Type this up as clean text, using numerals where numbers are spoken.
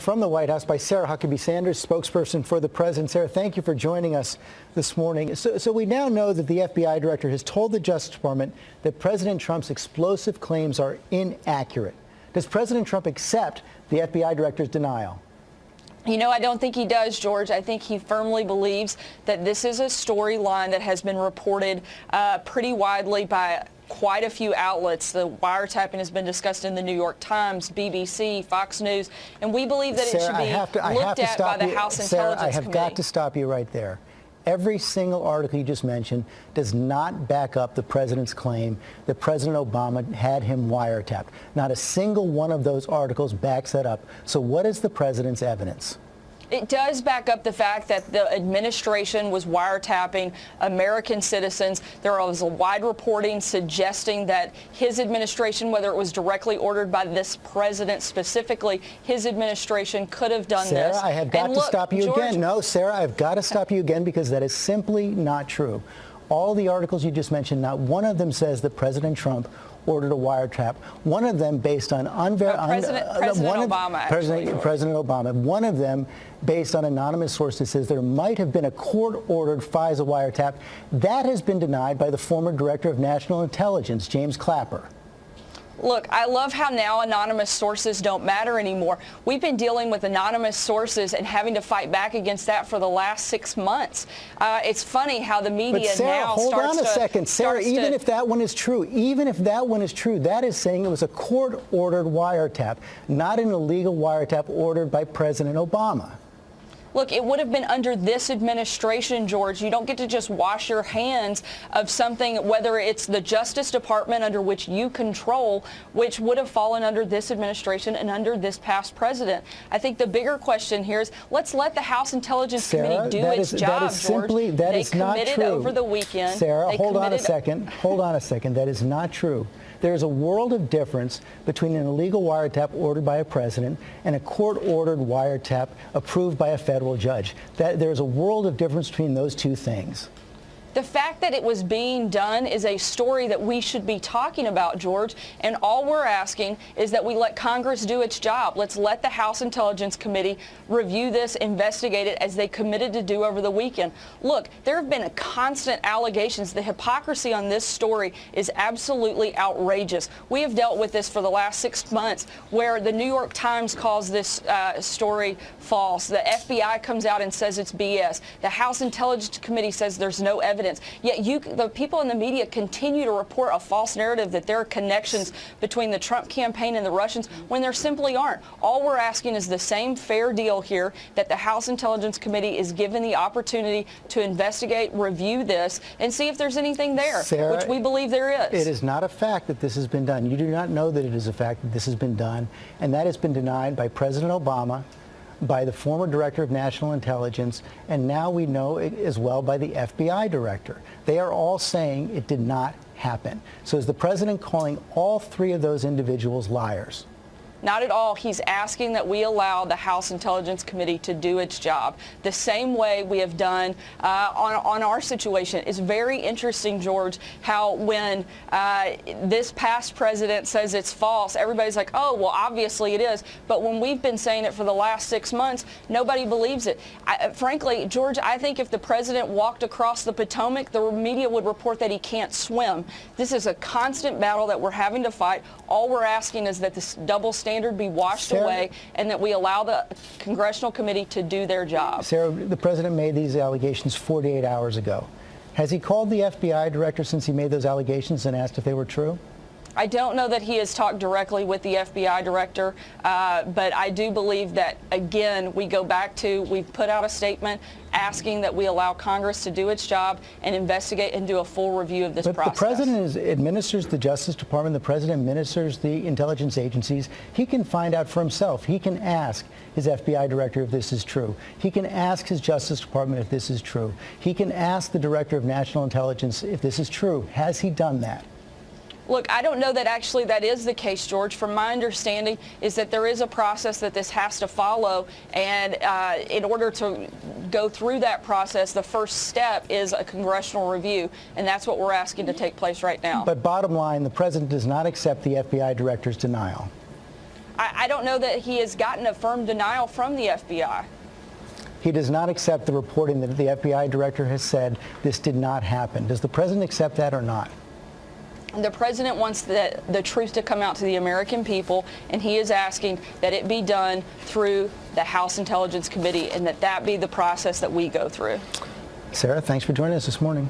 From the White House by Sarah Huckabee Sanders, spokesperson for the president. Sarah, thank you for joining us this morning. So we now know that the FBI director has told the Justice Department that President Trump's explosive claims are inaccurate. Does President Trump accept the FBI director's denial? You know, I don't think he does, George. I think he firmly believes that this is a storyline that has been reported pretty widely by quite a few outlets. The wiretapping has been discussed in the New York Times, BBC, Fox News, and we believe that it should be looked at by the House Intelligence Committee. Sarah, I have got to stop you right there. Every single article you just mentioned does not back up the president's claim that President Obama had him wiretapped. Not a single one of those articles backs that up. So what is the president's evidence? It does back up the fact that the administration was wiretapping American citizens. There was a wide reporting suggesting that his administration, whether it was directly ordered by this president specifically, his administration could have done this. Sarah, I have got to stop you again. No, Sarah, I've got to stop you again because that is simply not true. All the articles you just mentioned, not one of them says that President Trump ordered a wiretap. One of them based on President Obama. One of them based on anonymous sources says there might have been a court-ordered FISA wiretap. That has been denied by the former director of national intelligence, James Clapper. Look, I love how now anonymous sources don't matter anymore. We've been dealing with anonymous sources and having to fight back against that for the last 6 months. It's funny how the media now starts to... Hold on a second. Sarah, even if that one is true, that is saying it was a court-ordered wiretap, not an illegal wiretap ordered by President Obama. Look, it would have been under this administration, George. You don't get to just wash your hands of something, whether it's the Justice Department under which you control, which would have fallen under this administration and under this past president. I think the bigger question here is let's let the House Intelligence Committee do its job, George. That is not true. They committed over the weekend. Sarah, hold on a second. That is not true. There is a world of difference between an illegal wiretap ordered by a president and a court-ordered wiretap approved by a federal judge. There's a world of difference between those two things. The fact that it was being done is a story that we should be talking about, George, and all we're asking is that we let Congress do its job. Let's let the House Intelligence Committee review this, investigate it, as they committed to do over the weekend. Look, there have been constant allegations. The hypocrisy on this story is absolutely outrageous. We have dealt with this for the last 6 months, where the New York Times calls this story false. The FBI comes out and says it's BS. The House Intelligence Committee says there's no evidence. Yet the people in the media continue to report a false narrative that there are connections between the Trump campaign and the Russians when there simply aren't. All we're asking is the same fair deal here, that the House Intelligence Committee is given the opportunity to investigate, review this, and see if there's anything there, Sarah, which we believe there is. It is not a fact that this has been done. You do not know that it is a fact that this has been done, and that has been denied by President Obama, by the former director of national intelligence, and now we know as well by the FBI director. They are all saying it did not happen. So is the president calling all three of those individuals liars? Not at all. He's asking that we allow the House Intelligence Committee to do its job the same way we have done on our situation. It's very interesting, George, how when this past president says it's false, everybody's like, oh, well, obviously it is. But when we've been saying it for the last 6 months, nobody believes it. Frankly, George, I think if the president walked across the Potomac, the media would report that he can't swim. This is a constant battle that we're having to fight. All we're asking is that this double standard be washed away and that we allow the congressional committee to do their job. Sarah, the president made these allegations 48 hours ago. Has he called the FBI director since he made those allegations and asked if they were true? I don't know that he has talked directly with the FBI director, but I do believe that, again, we go back to, we've put out a statement asking that we allow Congress to do its job and investigate and do a full review of this process. But the president administers the Justice Department. The president administers the intelligence agencies. He can find out for himself. He can ask his FBI director if this is true. He can ask his Justice Department if this is true. He can ask the director of national intelligence if this is true. Has he done that? Look, I don't know that actually that is the case, George. From my understanding is that there is a process that this has to follow, and in order to go through that process, the first step is a congressional review, and that's what we're asking to take place right now. But bottom line, the president does not accept the FBI director's denial. I don't know that he has gotten a firm denial from the FBI. He does not accept the reporting that the FBI director has said this did not happen. Does the president accept that or not? The president wants the truth to come out to the American people, and he is asking that it be done through the House Intelligence Committee and that be the process that we go through. Sarah, thanks for joining us this morning.